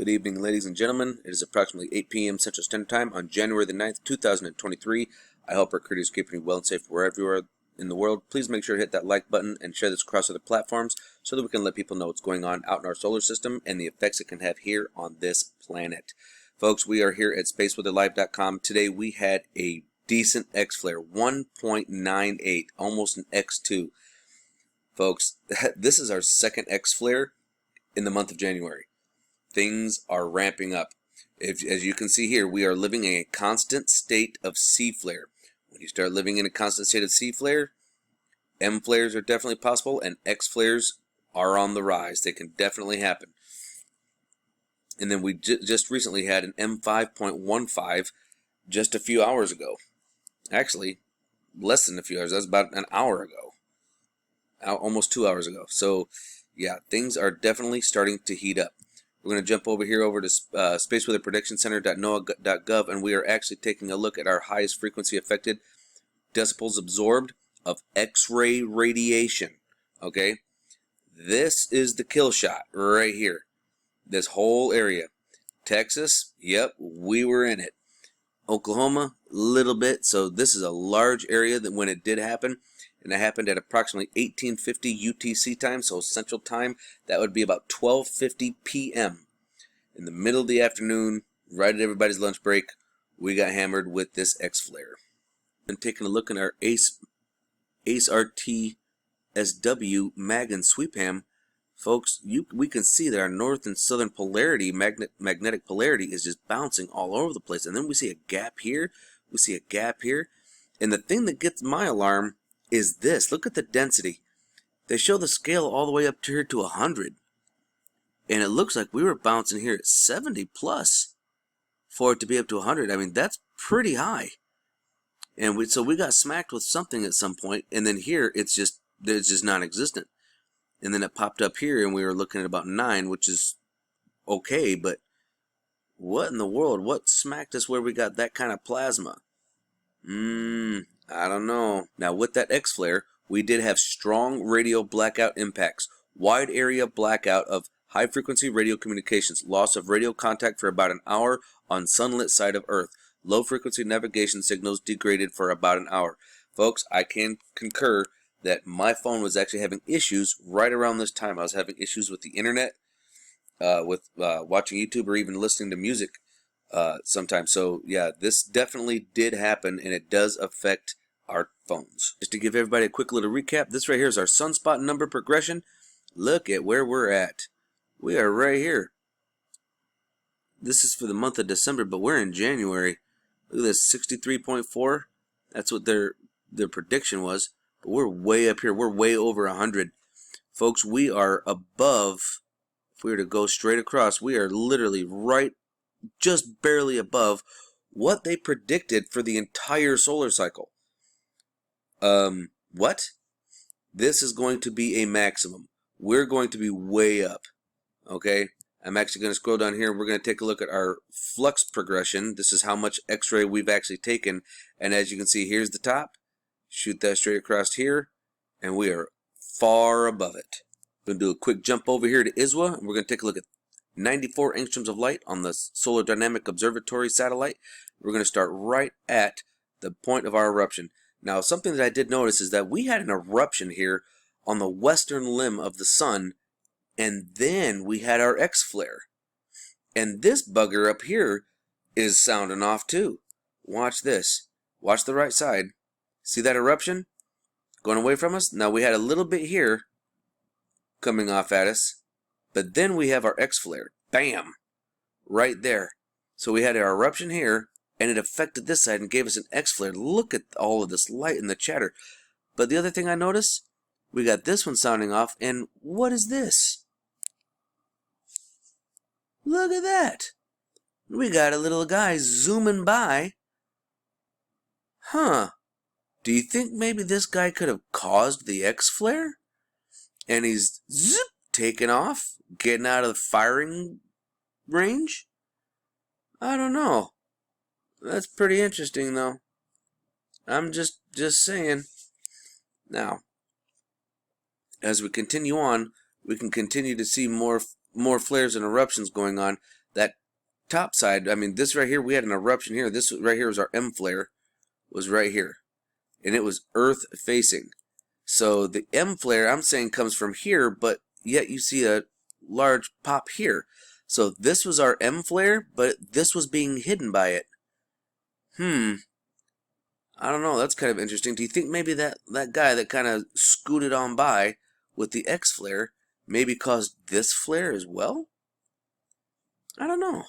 Good evening, ladies and gentlemen. It is approximately 8 p.m. Central Standard Time on January the 9th, 2023. I hope our crew is keeping you well and safe wherever you are in the world. Please make sure to hit that like button and share this across other platforms so that we can let people know what's going on out in our solar system and the effects it can have here on this planet. Folks, we are here at spaceweatherlive.com. Today we had a decent X-flare, 1.98, almost an X2. Folks, this is our second X-flare in the month of January. Things are ramping up. As you can see here, we are living in a constant state of C flare. When you start living in a constant state of C flare, M flares are definitely possible, and X flares are on the rise. They can definitely happen. And then we just recently had an M5.15 just a few hours ago. Actually, less than a few hours. That's about an hour ago. Almost 2 hours ago. So, yeah, things are definitely starting to heat up. We're going to jump over here over to spaceweatherpredictioncenter.noaa.gov, and we are actually taking a look at our highest frequency affected decibels absorbed of X-ray radiation. Okay, this is the kill shot right here. This whole area. Texas, yep, we were in it. Oklahoma, a little bit. So this is a large area that when it did happen, and it happened at approximately 1850 UTC time, so Central Time. That would be about 12:50 p.m. in the middle of the afternoon, right at everybody's lunch break. We got hammered with this X-flare. And taking a look at our ACE RT SW mag and sweep ham, folks, we can see that our north and southern polarity, magnetic polarity, is just bouncing all over the place. And then we see a gap here, we see a gap here, and the thing that gets my alarm is this. Look at the density. They show the scale all the way up to here to 100. And it looks like we were bouncing here at 70 plus for it to be up to 100. I mean, that's pretty high. And so we got smacked with something at some point, and then here it's just non-existent. And then it popped up here, and we were looking at about 9, which is okay, but what in the world? What smacked us where we got that kind of plasma? I don't know. Now, with that X-flare, we did have strong radio blackout impacts. Wide area blackout of high-frequency radio communications. Loss of radio contact for about an hour on sunlit side of Earth. Low-frequency navigation signals degraded for about an hour. Folks, I can concur that my phone was actually having issues right around this time. I was having issues with the internet, with watching YouTube or even listening to music sometimes. So, yeah, this definitely did happen, and it does affect our phones. Just to give everybody a quick little recap, this right here is our sunspot number progression. Look at where we're at. We are right here. This is for the month of December, but we're in January. Look at this, 63.4. That's what their prediction was. But we're way up here. We're way over 100. Folks, we are above, if we were to go straight across, we are literally right, just barely above what they predicted for the entire solar cycle. What? This is going to be a maximum. We're going to be way up. Okay? I'm actually going to scroll down here and we're going to take a look at our flux progression. This is how much X-ray we've actually taken. And as you can see, here's the top. Shoot that straight across here. And we are far above it. We're going to do a quick jump over here to ISWA. And we're going to take a look at 94 angstroms of light on the Solar Dynamic Observatory satellite. We're going to start right at the point of our eruption. Now, something that I did notice is that we had an eruption here on the western limb of the sun, and then we had our X-flare. And this bugger up here is sounding off too. Watch this. Watch the right side. See that eruption going away from us? Now, we had a little bit here coming off at us, but then we have our X-flare. Bam! Right there. So we had our eruption here, and it affected this side and gave us an X-flare. Look at all of this light and the chatter. But the other thing I noticed, we got this one sounding off, and what is this? Look at that. We got a little guy zooming by. Huh. Do you think maybe this guy could have caused the X-flare? And he's zip, taking off, getting out of the firing range? I don't know. That's pretty interesting, though. I'm just saying. Now, as we continue on, we can continue to see more flares and eruptions going on. that top side, I mean, this right here, we had an eruption here. This right here was our M flare, was right here. And it was Earth facing. So the M flare, I'm saying, comes from here, but yet you see a large pop here. So this was our M flare, but this was being hidden by it. I don't know. That's kind of interesting. Do you think maybe that guy that kind of scooted on by with the X flare maybe caused this flare as well? I don't know.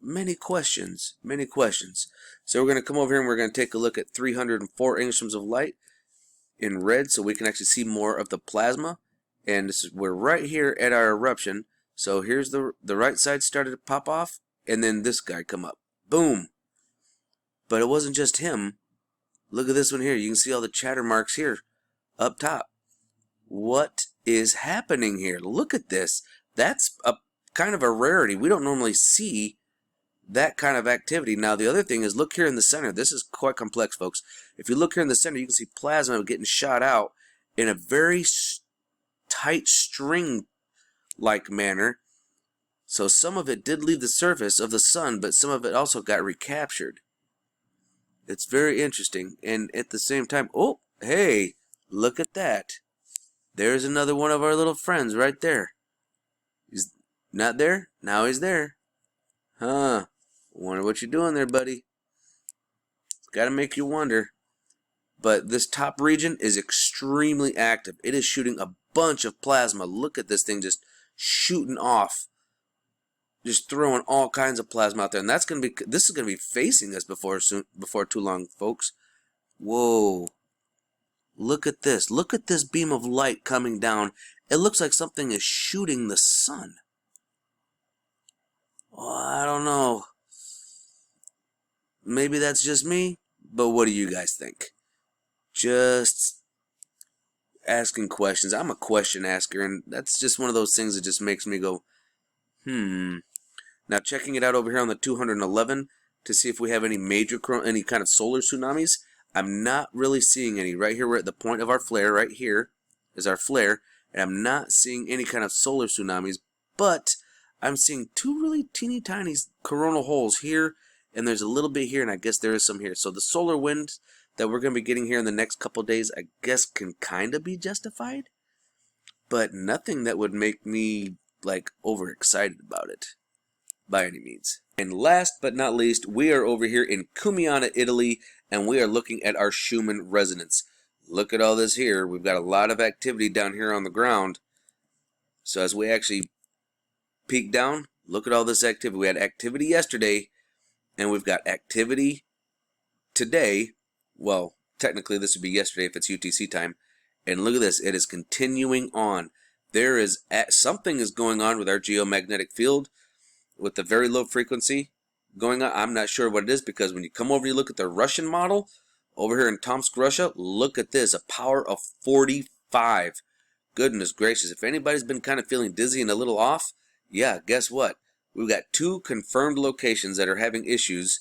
Many questions. Many questions. So we're going to come over here and we're going to take a look at 304 angstroms of light in red so we can actually see more of the plasma. And we're right here at our eruption. So here's the right side started to pop off, and then this guy come up. Boom. But it wasn't just him. Look at this one here. You can see all the chatter marks here up top. What is happening here? Look at this. That's a kind of a rarity. We don't normally see that kind of activity. Now the other thing is, look here in the center. This is quite complex, folks. If you look here in the center, you can see plasma getting shot out in a very tight string-like manner. So some of it did leave the surface of the sun, but some of it also got recaptured. It's very interesting. And at the same time, oh, hey, look at that. There's another one of our little friends right there. He's not there? Now he's there. Huh. Wonder what you're doing there, buddy. It's got to make you wonder. But this top region is extremely active. It is shooting a bunch of plasma. Look at this thing just shooting off. Just throwing all kinds of plasma out there. And this is going to be facing us before too long, folks. Whoa. Look at this. Look at this beam of light coming down. It looks like something is shooting the sun. Well, I don't know. Maybe that's just me, but what do you guys think? Just asking questions. I'm a question asker, and that's just one of those things that just makes me go, Now checking it out over here on the 211 to see if we have any any kind of solar tsunamis. I'm not really seeing any. Right here we're at the point of our flare. Right here is our flare, and I'm not seeing any kind of solar tsunamis, but I'm seeing two really teeny tiny coronal holes here, and there's a little bit here, and I guess there is some here. So the solar wind that we're going to be getting here in the next couple days, I guess can kind of be justified, but nothing that would make me like overexcited about it by any means. And last but not least, we are over here in Cumiana, Italy, and we are looking at our Schumann resonance. Look at all this here. We've got a lot of activity down here on the ground. So as we actually peek down, look at all this activity. We had activity yesterday, and we've got activity today. Well, technically this would be yesterday if it's UTC time. And look at this. It is continuing on. There is something is going on with our geomagnetic field with the very low frequency going on. I'm not sure what it is, because when you come over and you look at the Russian model over here in Tomsk, Russia, look at this, a power of 45. Goodness gracious. If anybody's been kind of feeling dizzy and a little off, yeah, guess what? We've got 2 confirmed locations that are having issues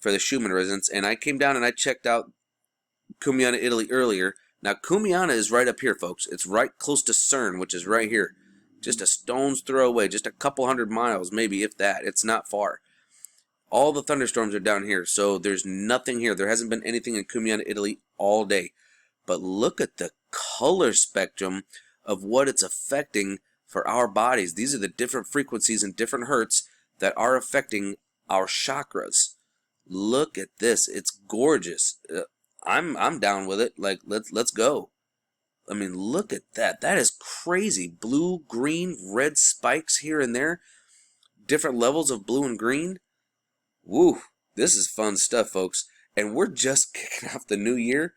for the Schumann resonance, and I came down and I checked out Cumiana, Italy earlier. Now Cumiana is right up here, folks. It's right close to CERN, which is right here. Just a stone's throw away, just a couple 100 miles, maybe, if that. It's not far. All the thunderstorms are down here, so there's nothing here. There hasn't been anything in Cumiana, Italy all day. But look at the color spectrum of what it's affecting for our bodies. These are the different frequencies and different hertz that are affecting our chakras. Look at this. It's gorgeous. I'm down with it. Like, let's go. I mean, look at that. That is crazy. Blue, green, red spikes here and there. Different levels of blue and green. Woo. This is fun stuff, folks. And we're just kicking off the new year.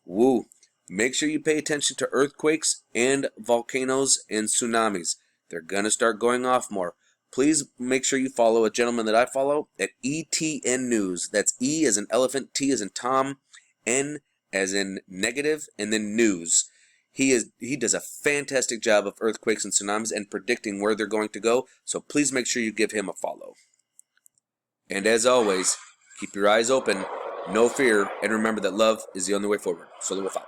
Woo. Make sure you pay attention to earthquakes and volcanoes and tsunamis. They're going to start going off more. Please make sure you follow a gentleman that I follow at ETN News. That's E as in elephant, T as in Tom, N as in negative, and then news. He does a fantastic job of earthquakes and tsunamis and predicting where they're going to go, so please make sure you give him a follow. And as always, keep your eyes open, no fear, and remember that love is the only way forward. Solo out.